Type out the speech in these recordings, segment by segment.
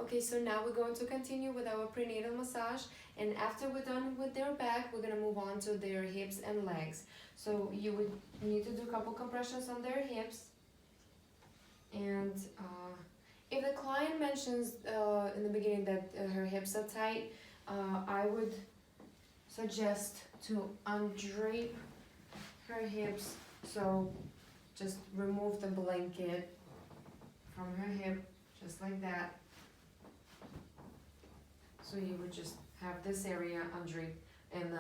Okay, so now we're going to continue with our prenatal massage, and after we're done with their back, we're gonna move on to their hips and legs. So you would need to do a couple compressions on their hips, and if the client mentions in the beginning that her hips are tight, I would suggest to undrape her hips. So just remove the blanket from her hip, just like that. So you would just have this area undraped, and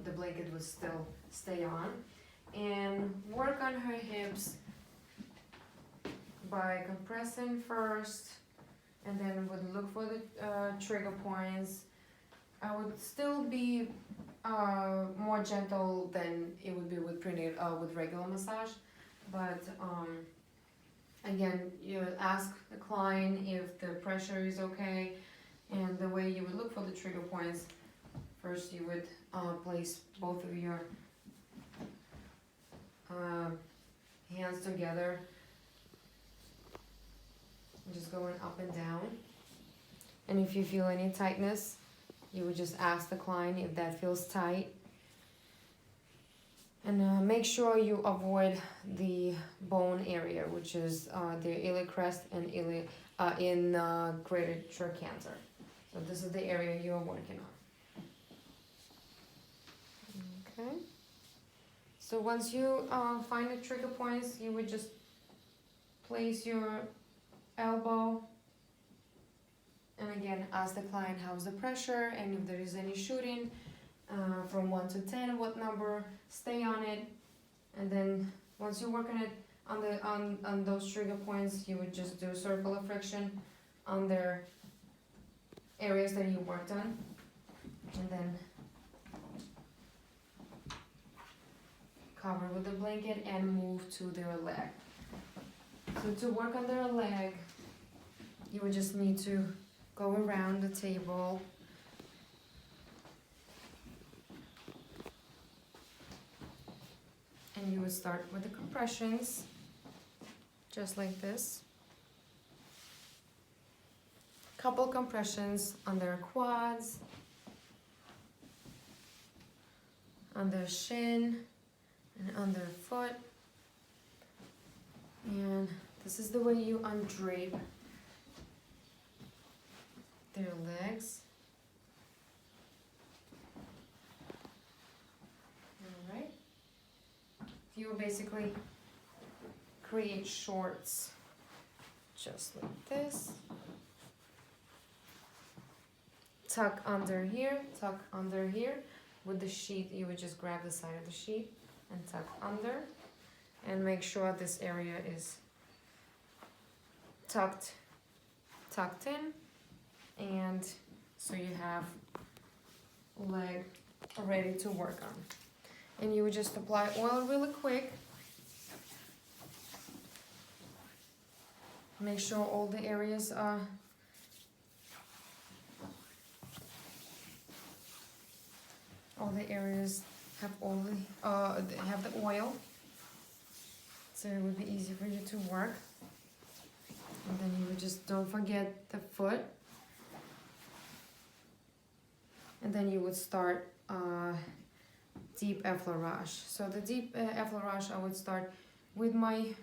the blanket would still stay on. And work on her hips by compressing first, and then would look for the trigger points. I would still be more gentle than it would be with with regular massage, but again, you ask the client if the pressure is okay, and the way you would look for the trigger points. First, you would place both of your hands together, just going up and down. And if you feel any tightness, you would just ask the client if that feels tight. And make sure you avoid the bone area, which is the iliac crest and greater trochanter. So this is the area you are working on. Okay. So once you find the trigger points, you would just place your elbow, and again ask the client how's the pressure, and if there is any shooting from 1 to 10, what number, stay on it. And then once you work on it on those trigger points, you would just do circular friction on their areas that you worked on, and then cover with the blanket and move to their leg. So to work on their leg, you would just need to go around the table. And you would start with the compressions, just like this. Couple compressions on their quads, on their shin, and on their foot. And this is the way you undrape their legs. Alright. You will basically create shorts just like this. Tuck under here, tuck under here. With the sheet, you would just grab the side of the sheet and tuck under. And make sure this area is tucked in, and so you have leg ready to work on. And you would just apply oil really quick. Make sure all the areas are have have the oil, so it would be easy for you to work. And then you would just don't forget the foot, and then you would start deep effleurage. So the deep effleurage, I would start with my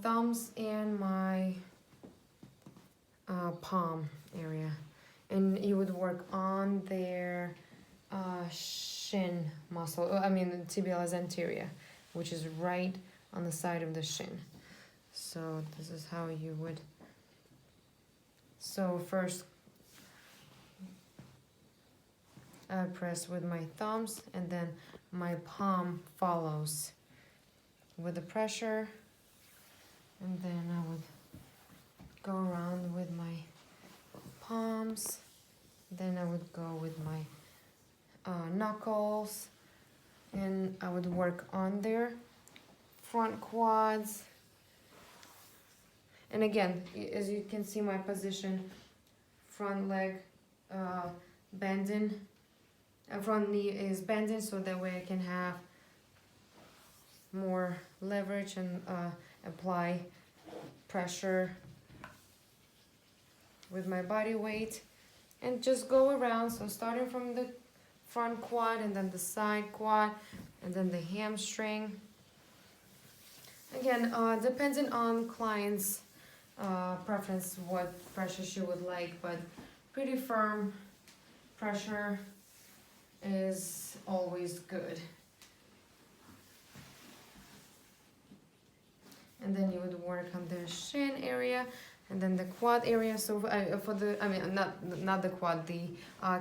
thumbs and my palm area, and you would work on their shin muscle, I mean the tibialis anterior, which is right on the side of the shin. So this is how you would, so first I press with my thumbs, and then my palm follows with the pressure, and then I would go around with my palms, then I would go with my knuckles, and I would work on their front quads. And again, as you can see my position, front leg bending, front knee is bending, so that way I can have more leverage and apply pressure with my body weight and just go around. So starting from the front quad and then the side quad and then the hamstring. Again, depending on client's preference, what pressure she would like, but pretty firm pressure is always good. And then you would work on the shin area and then the quad area. So for the, I mean, not the quad, the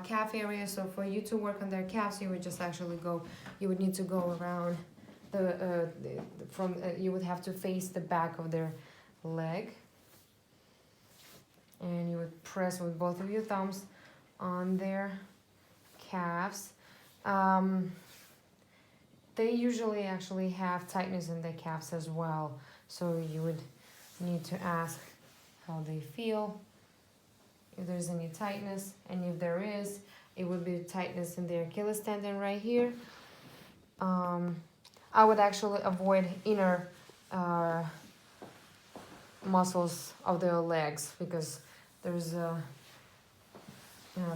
calf area. So for you to work on their calves, you would just actually go, you would need to go around you would have to face the back of their leg. And you would press with both of your thumbs on their calves. They usually actually have tightness in their calves as well. So you would need to ask how they feel, if there's any tightness, and if there is, it would be tightness in their Achilles tendon right here. I would actually avoid inner muscles of their legs because there's a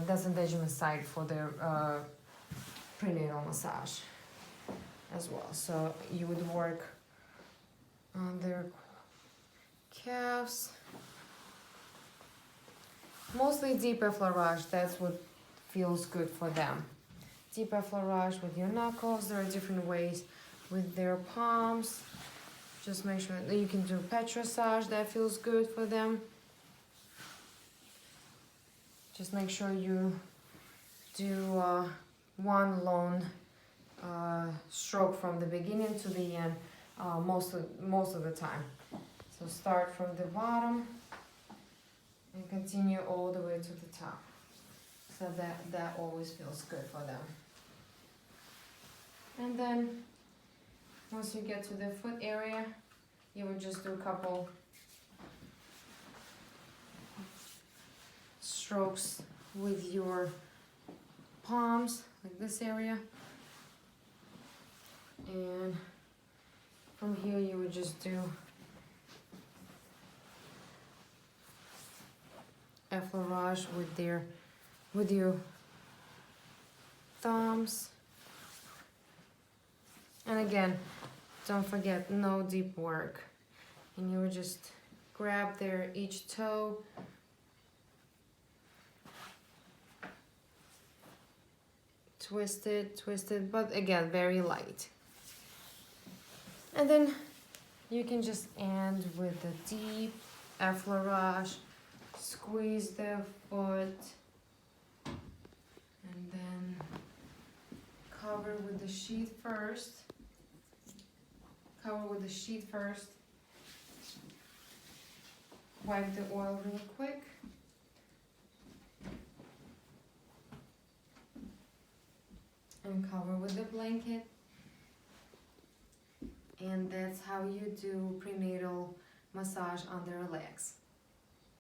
disadvantageous side for their prenatal massage as well. So you would work on their calves. Mostly deep effleurage, that's what feels good for them. Deep effleurage with your knuckles. There are different ways with their palms. Just make sure that you can do pet massage, that feels good for them. Just make sure you do one long stroke from the beginning to the end most of the time. So start from the bottom and continue all the way to the top. So that always feels good for them. And then once you get to the foot area, you would just do a couple strokes with your palms, like this area. And from here you would just do effleurage with your thumbs. And again, don't forget, no deep work. And you would just grab each toe, twist it, but again, very light. And then you can just end with the deep effleurage, squeeze the foot, and then cover with the sheet first. Wipe the oil real quick. And cover with the blanket. And that's how you do prenatal massage on their legs.